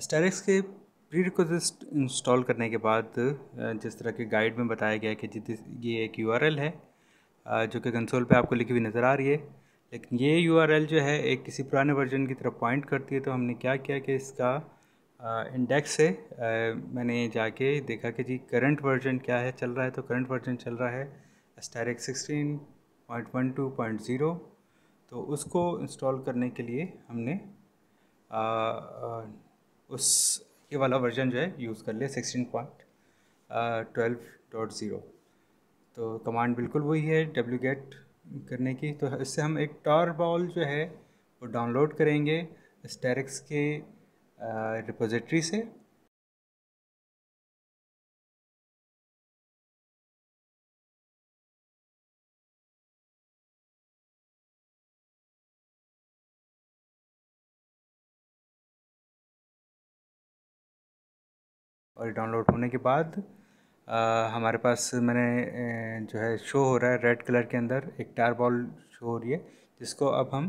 Asterisk के prerequisite install करने के बाद जिस तरह के गाइड में बताया गया है कि ये एक यूआरएल है जो कि कंसोल पे आपको लिखी हुई नज़र आ रही है, लेकिन ये यूआरएल जो है एक किसी पुराने वर्जन की तरफ पॉइंट करती है। तो हमने क्या किया कि इसका इंडेक्स से मैंने जाके देखा कि जी करंट वर्जन क्या है चल रहा है। तो करंट वर्जन चल रहा है एस्टेरिक्स 16.12.0। तो उसको इंस्टॉल करने के लिए हमने उस ये वाला वर्जन जो है यूज़ कर लिया 16.12.0। तो कमांड बिल्कुल वही है wget करने की। तो इससे हम एक टारबॉल जो है वो डाउनलोड करेंगे एस्टेरिक्स के रिपोजिटरी से। और डाउनलोड होने के बाद हमारे पास मैंने जो है शो हो रहा है रेड कलर के अंदर एक टार बॉल शो हो रही है, जिसको अब हम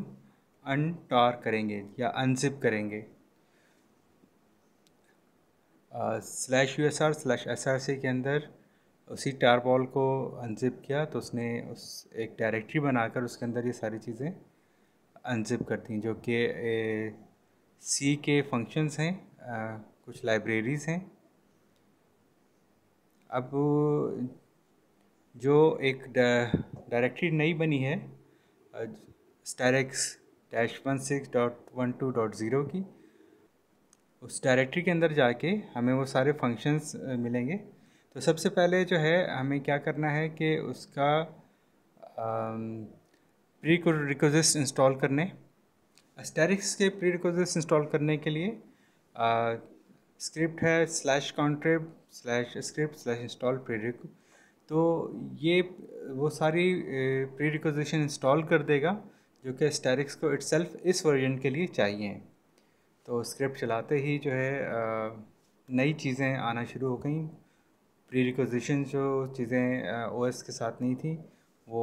अनटार करेंगे या अनजिप करेंगे। /usr/src के अंदर उसी टार बॉल को अनजिप किया तो उसने उस एक डायरेक्टरी बनाकर उसके अंदर ये सारी चीज़ें अनजिप करती हैं, जो कि सी के फंक्शंस हैं, कुछ लाइब्रेरीज़ हैं। अब जो एक डायरेक्टरी नई बनी है STARX-16.12.0 की, उस डायरेक्टरी के अंदर जाके हमें वो सारे फंक्शंस मिलेंगे। तो सबसे पहले जो है हमें क्या करना है कि उसका प्री रिक्विजिट्स इंस्टॉल करने। एस्टेरिक्स के प्री रिक्विजिट्स इंस्टॉल करने के लिए स्क्रिप्ट है /contrib/script/install prereq। तो ये वो सारी प्री रिक्विजिशन इंस्टॉल कर देगा जो कि एस्टेरिक्स को इटसेल्फ इस वर्जन के लिए चाहिए। तो स्क्रिप्ट चलाते ही जो है नई चीज़ें आना शुरू हो गई। प्री रिक्विजिशन जो चीज़ें ओएस के साथ नहीं थी वो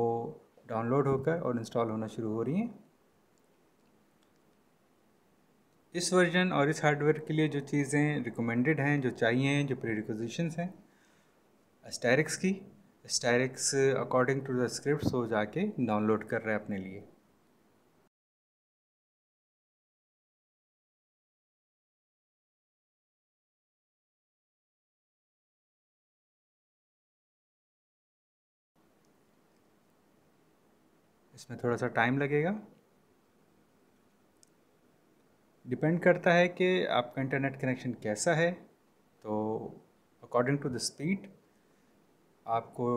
डाउनलोड होकर और इंस्टॉल होना शुरू हो रही हैं। इस वर्जन और इस हार्डवेयर के लिए जो चीज़ें रिकमेंडेड हैं, जो चाहिए, जो प्री रिक्विजिशंस हैं एस्टेरिक्स की, asterisks according to the script वो जाके डाउनलोड कर रहे हैं अपने लिए। इसमें थोड़ा सा टाइम लगेगा, डिपेंड करता है कि आपका इंटरनेट कनेक्शन कैसा है। तो अकॉर्डिंग टू द स्पीड आपको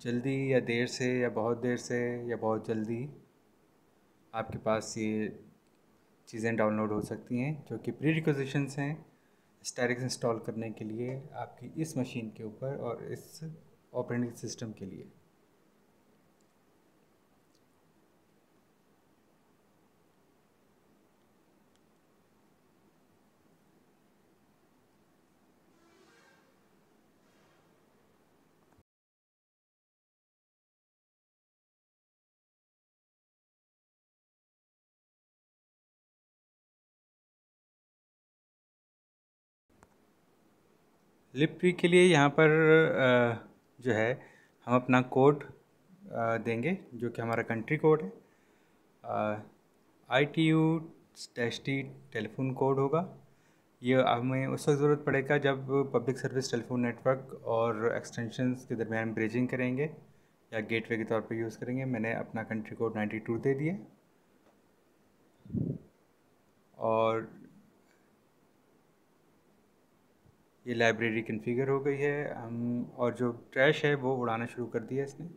जल्दी या देर से या बहुत देर से या बहुत जल्दी आपके पास ये चीज़ें डाउनलोड हो सकती हैं, जो कि प्री रिक्विजिशंस हैं एस्टेरिक्स इंस्टॉल करने के लिए आपकी इस मशीन के ऊपर और इस ऑपरेटिंग सिस्टम के लिए। लिप्री के लिए यहाँ पर जो है हम अपना कोड देंगे जो कि हमारा कंट्री कोड है। ITU-T टेलीफोन कोड होगा। ये हमें उस वक्त ज़रूरत पड़ेगा जब पब्लिक सर्विस टेलीफोन नेटवर्क और एक्सटेंशंस के दरमियान ब्रिजिंग करेंगे या गेटवे के तौर पर यूज़ करेंगे। मैंने अपना कंट्री कोड 92 दे दिया और ये लाइब्रेरी कन्फिगर हो गई है। हम और जो ट्रैश है वो उड़ाना शुरू कर दिया इसने।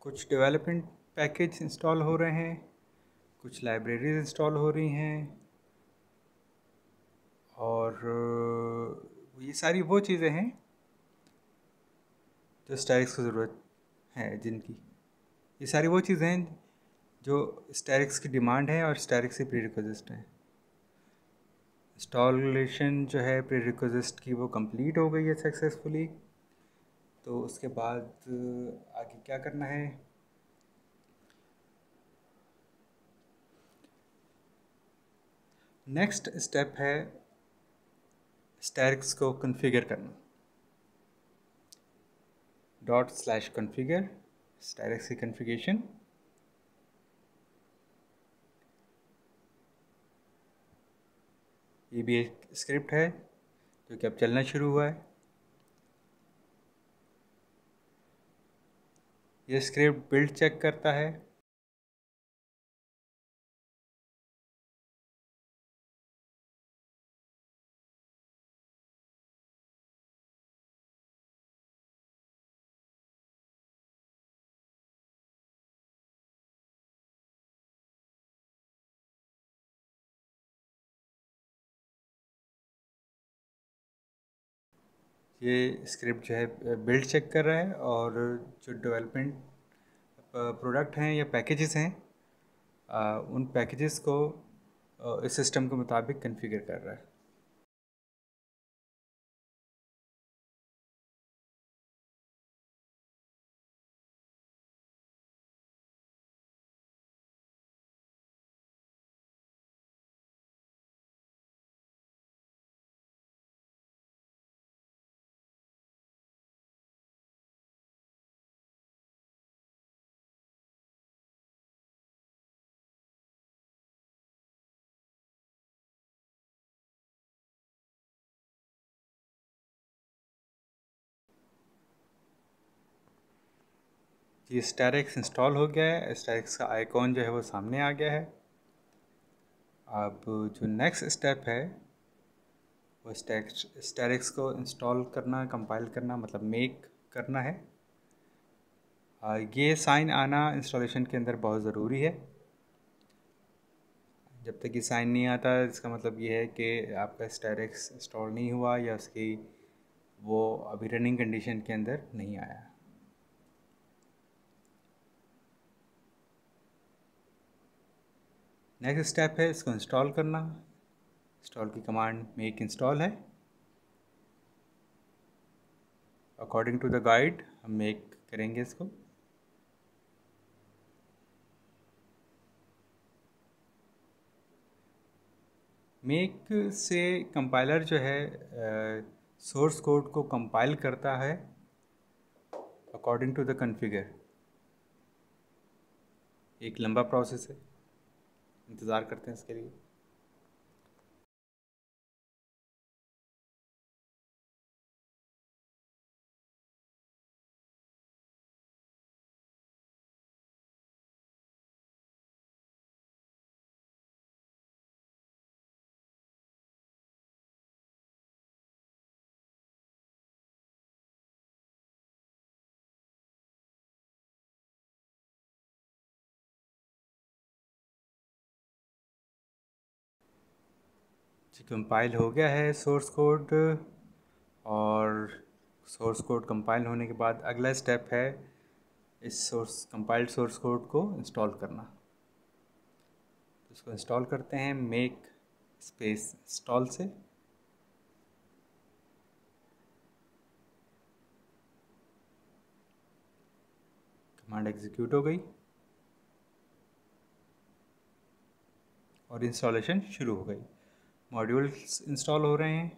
कुछ डेवलपमेंट पैकेज इंस्टॉल हो रहे हैं, कुछ लाइब्रेरीज इंस्टॉल हो रही हैं और ये सारी वो चीज़ें हैं जो स्टैरिक्स को ज़रूरत है जिनकी। ये सारी वो चीज़ें हैं जो स्टैरिक्स की डिमांड है और स्टैरिक्स की प्री रिक्विजिट है। इंस्टॉलेशन जो है प्रीरिक्विजिट की वो कंप्लीट हो गई है सक्सेसफुली। तो उसके बाद आगे क्या करना है, नेक्स्ट स्टेप है स्टैरिक्स को कॉन्फ़िगर करना। ./configure स्टैरिक्स की कॉन्फ़िगरेशन। ये भी एक स्क्रिप्ट है जो कि अब चलना शुरू हुआ है। ये स्क्रिप्ट बिल्ड चेक करता है, ये स्क्रिप्ट जो है बिल्ड चेक कर रहा है और जो डेवलपमेंट प्रोडक्ट हैं या पैकेजेस हैं उन पैकेजेस को इस सिस्टम के मुताबिक कॉन्फ़िगर कर रहा है। ये स्टैरिक्स इंस्टॉल हो गया है, स्टैरिक्स का आइकॉन जो है वो सामने आ गया है। अब जो नेक्स्ट स्टेप है वो स्टैरिक्स को इंस्टॉल करना, कंपाइल करना, मतलब मेक करना है। ये साइन आना इंस्टॉलेशन के अंदर बहुत ज़रूरी है। जब तक ये साइन नहीं आता इसका मतलब ये है कि आपका स्टैरिक्स इंस्टॉल नहीं हुआ या उसकी वो अभी रनिंग कंडीशन के अंदर नहीं आया। नेक्स्ट स्टेप है इसको इंस्टॉल करना। इंस्टॉल की कमांड मेक इंस्टॉल है। अकॉर्डिंग टू द गाइड हम मेक करेंगे इसको। मेक से कंपाइलर जो है सोर्स कोड को कंपाइल करता है अकॉर्डिंग टू द कॉन्फ़िगर। एक लंबा प्रोसेस है, इंतज़ार करते हैं इसके लिए। जी कंपाइल हो गया है सोर्स कोड, और सोर्स कोड कंपाइल होने के बाद अगला स्टेप है इस कंपाइल्ड सोर्स कोड को इंस्टॉल करना। तो इसको इंस्टॉल करते हैं मेक स्पेस इंस्टॉल से। कमांड एग्जीक्यूट हो गई और इंस्टॉलेशन शुरू हो गई। मॉड्यूल्स इंस्टॉल हो रहे हैं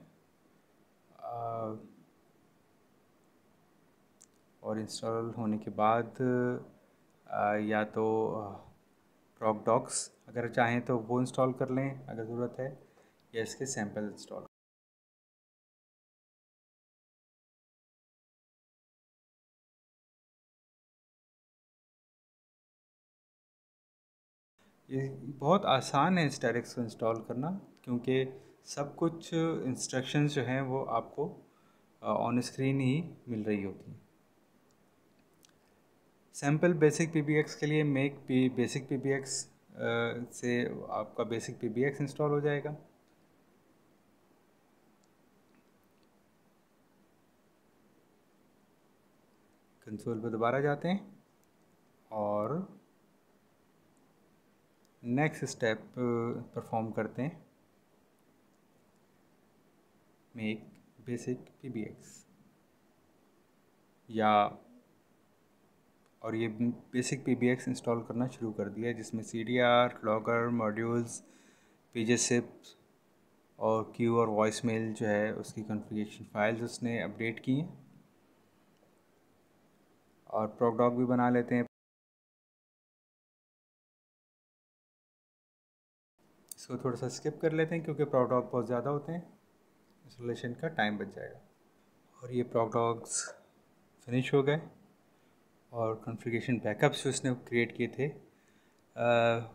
और इंस्टॉल होने के बाद या तो प्रॉक डॉक्स अगर चाहें तो वो इंस्टॉल कर लें अगर ज़रूरत है, या इसके सैम्पल इंस्टॉल। ये बहुत आसान है स्टैरिक्स को इंस्टॉल करना, क्योंकि सब कुछ इंस्ट्रक्शंस जो हैं वो आपको ऑन स्क्रीन ही मिल रही होती हैं। सैम्पल बेसिक पीबीएक्स के लिए मेक बेसिक पीबीएक्स से आपका बेसिक पीबीएक्स इंस्टॉल हो जाएगा। कंसोल पर दोबारा जाते हैं और नेक्स्ट स्टेप परफॉर्म करते हैं। मेक बेसिक PBX या और ये बेसिक PBX इंस्टॉल करना शुरू कर दिया है, जिसमें CDR, लॉगर, मॉड्यूल्स, PGZip और क्यू और वॉइस मेल जो है उसकी कॉन्फ़िगरेशन फाइल्स उसने अपडेट की हैं। और प्रोकडॉक भी बना लेते हैं। इसको थोड़ा सा स्किप कर लेते हैं क्योंकि प्रोकडॉक बहुत ज़्यादा होते हैं, इंस्टॉलेशन का टाइम बच जाएगा। और ये प्रोकडॉक्स फिनिश हो गए और कॉन्फ़िगरेशन बैकअप्स जो इसने क्रिएट किए थे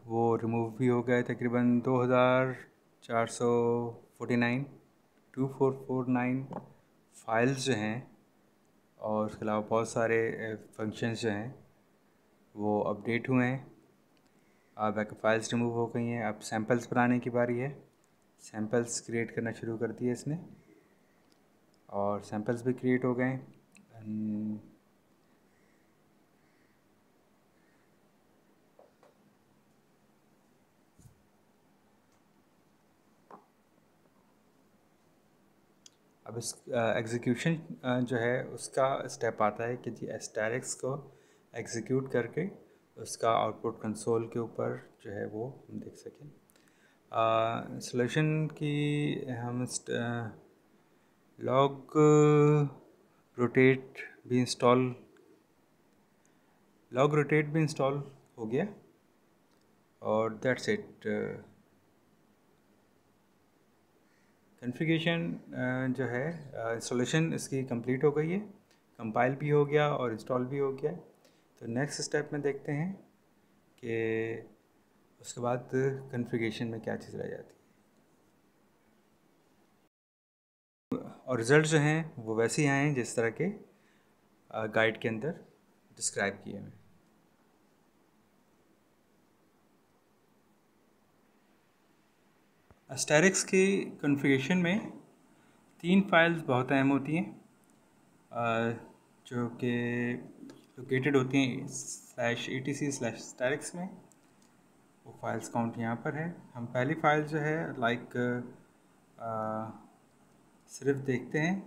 वो रिमूव भी हो गए। तकरीबन 2449 फाइल्स जो हैं और उसके अलावा बहुत सारे फंक्शंस जो हैं वो अपडेट हुए हैं। बैकअप फाइल्स रिमूव हो गई हैं। अब सैम्पल्स बनाने की बारी है। सैम्पल्स क्रिएट करना शुरू कर दिए इसने और सैम्पल्स भी क्रिएट हो गए। अब इस एग्जीक्यूशन जो है उसका स्टेप आता है कि जी एस्टेरिक्स को एग्जीक्यूट करके उसका आउटपुट कंसोल के ऊपर जो है वो हम देख सकें। सॉल्यूशन की हम लॉग रोटेट भी इंस्टॉल हो गया और दैट्स इट। कॉन्फ़िगरेशन जो है इंस्टॉलेशन इसकी कंप्लीट हो गई है, कंपाइल भी हो गया और इंस्टॉल भी हो गया। तो नेक्स्ट स्टेप में देखते हैं कि उसके बाद कॉन्फ़िगरेशन में क्या चीज़ रह जाती है। और रिज़ल्ट जो हैं वो वैसे ही आए हैं जिस तरह के गाइड के अंदर डिस्क्राइब किए हैं। एस्टेरिक्स की कॉन्फ़िगरेशन में 3 फाइल्स बहुत अहम होती हैं जो कि लोकेटेड होती हैं /etc/asterisk में। वो फाइल्स काउंट यहाँ पर है। हम पहली फाइल जो है सिर्फ देखते हैं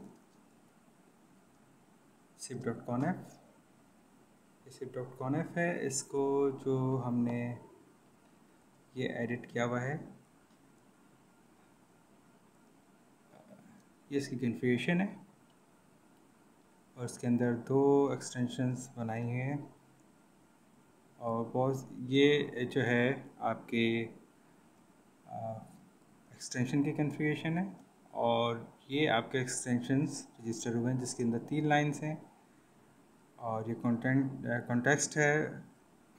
sip.conf। ये sip.conf है। इसको जो हमने ये एडिट किया हुआ है ये इसकी कॉन्फ़िगरेशन है और इसके अंदर 2 एक्सटेंशंस बनाई हैं और बहुत ये जो है आपके एक्सटेंशन की कॉन्फ़िगरेशन है और ये आपके एक्सटेंशंस रजिस्टर हुए हैं जिसके अंदर 3 लाइंस हैं और ये कॉन्टेक्स्ट है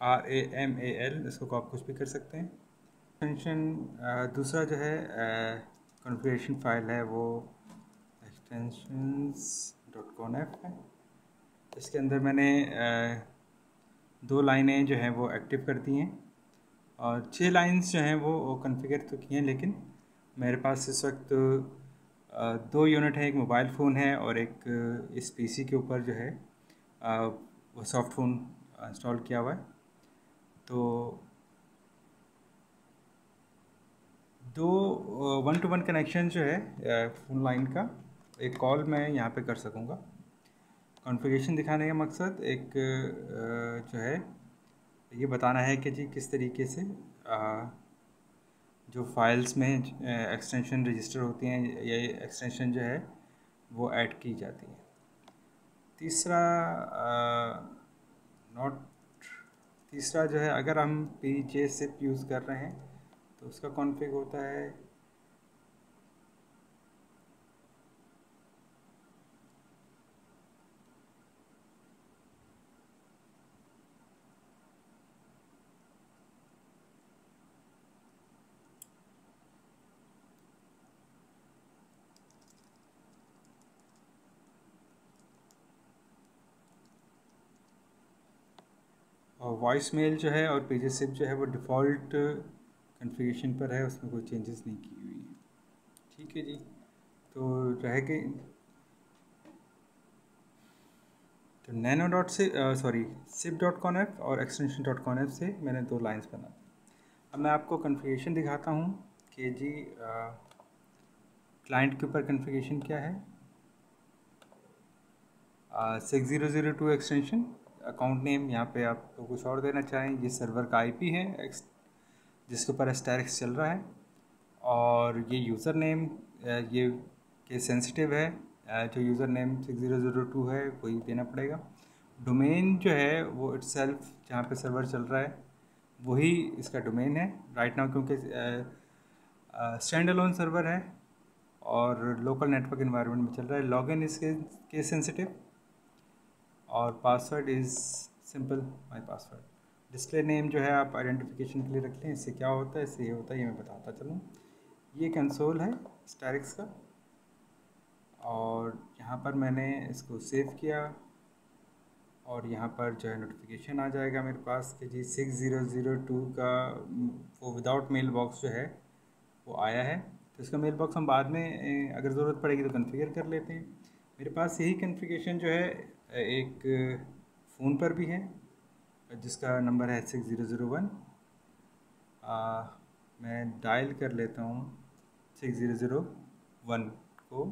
RAMAL। इसको आप कुछ भी कर सकते हैं। एक्सटेंशन दूसरा जो है कॉन्फ़िगरेशन फाइल है वो extensions.conf है। इसके अंदर मैंने 2 लाइनें जो हैं वो एक्टिव कर दी हैं और 6 लाइंस जो हैं वो कॉन्फ़िगर तो की हैं, लेकिन मेरे पास इस वक्त 2 यूनिट है, एक मोबाइल फ़ोन है और एक इस PC के ऊपर जो है वो सॉफ्ट फ़ोन इंस्टॉल किया हुआ है। तो 2 1-to-1 कनेक्शन जो है फ़ोन लाइन का एक कॉल मैं यहाँ पे कर सकूँगा। कॉन्फ़िगरेशन दिखाने का मकसद एक जो है ये बताना है कि जी किस तरीके से जो फाइल्स में एक्सटेंशन रजिस्टर होती हैं ये एक्सटेंशन जो है वो ऐड की जाती है। तीसरा जो है अगर हम PGZip यूज़ कर रहे हैं तो उसका कॉन्फ़िग होता है और वॉइस मेल जो है और PGZip जो है वो डिफ़ॉल्ट कॉन्फ़िगरेशन पर है, उसमें कोई चेंजेस नहीं की हुई है। ठीक है जी, तो रह गई तो नैनो डॉट से sip.conf और extension.conf से मैंने 2 लाइंस बना। अब मैं आपको कॉन्फ़िगरेशन दिखाता हूँ कि जी क्लाइंट के ऊपर कॉन्फ़िगरेशन क्या है, 6002 एक्सटेंशन। अकाउंट नेम यहाँ पे आप तो कुछ और देना चाहें, ये सर्वर का आईपी है जिसके ऊपर एस्टेरिक्स चल रहा है, और ये यूज़र नेम ये केस सेंसिटिव है, जो यूज़र नेम 6002 है वही देना पड़ेगा। डोमेन जो है वो इटसेल्फ जहाँ पे सर्वर चल रहा है वही इसका डोमेन है राइट नाउ, क्योंकि स्टैंड अलोन सर्वर है और लोकल नेटवर्क एनवायरनमेंट में चल रहा है। लॉगिन इसके केस सेंसिटिव, और password is simple my password. Display name जो है आप आइडेंटिफिकेशन के लिए रख लें। इससे क्या होता है, इससे ये होता है, ये मैं बताता चलूँ। ये कंसोल है स्टैरिक्स का, और यहाँ पर मैंने इसको सेव किया, और यहाँ पर जो है नोटिफिकेशन आ जाएगा मेरे पास कि जी 6002 का वो विदाउट मेल बॉक्स जो है वो आया है। तो इसका मेल बॉक्स हम बाद में अगर ज़रूरत पड़ेगी तो कॉन्फ़िगर कर लेते हैं। मेरे पास यही कॉन्फ़िगरेशन जो है एक फ़ोन पर भी है जिसका नंबर है 6001। मैं डायल कर लेता हूँ 6001 को,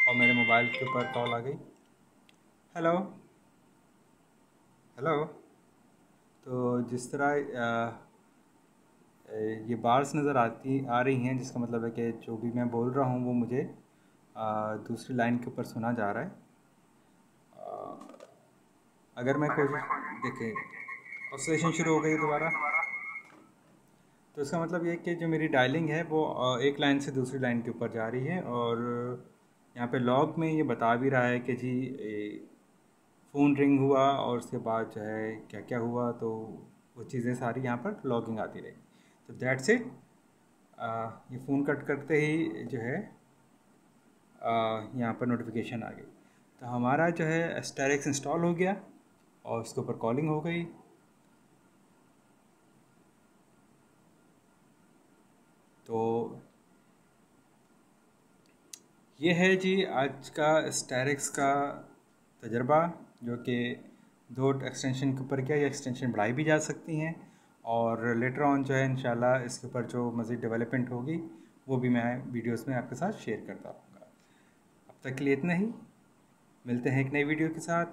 और मेरे मोबाइल के ऊपर कॉल आ गई। Hello hello. तो जिस तरह ये बार्स नज़र आ रही हैं, जिसका मतलब है कि जो भी मैं बोल रहा हूँ वो मुझे दूसरी लाइन के ऊपर सुना जा रहा है। अगर मैं कोशिश देखें, ऑसिलेशन शुरू हो गई दोबारा, तो इसका मतलब ये कि जो मेरी डायलिंग है वो एक लाइन से दूसरी लाइन के ऊपर जा रही है, और यहाँ पे लॉग में ये बता भी रहा है कि जी फ़ोन रिंग हुआ और उसके बाद जो है क्या क्या हुआ, तो वो चीज़ें सारी यहाँ पर लॉगिंग आती रही। तो दैट्स इट। ये फ़ोन कट करते ही जो है यहाँ पर नोटिफिकेशन आ गई। तो हमारा जो है एस्टेरिक्स इंस्टॉल हो गया और उसके ऊपर कॉलिंग हो गई। तो ये है जी आज का एस्टेरिक्स का तजर्बा, जो कि दो एक्सटेंशन के ऊपर किया। ये एक्सटेंशन बढ़ाई भी जा सकती हैं, और लेटर ऑन जो है इंशाल्लाह इसके ऊपर जो मज़ीद डेवलपमेंट होगी वो भी मैं वीडियोस में आपके साथ शेयर करता रहूँगा। अब तक के लिए इतना ही, मिलते हैं एक नई वीडियो के साथ।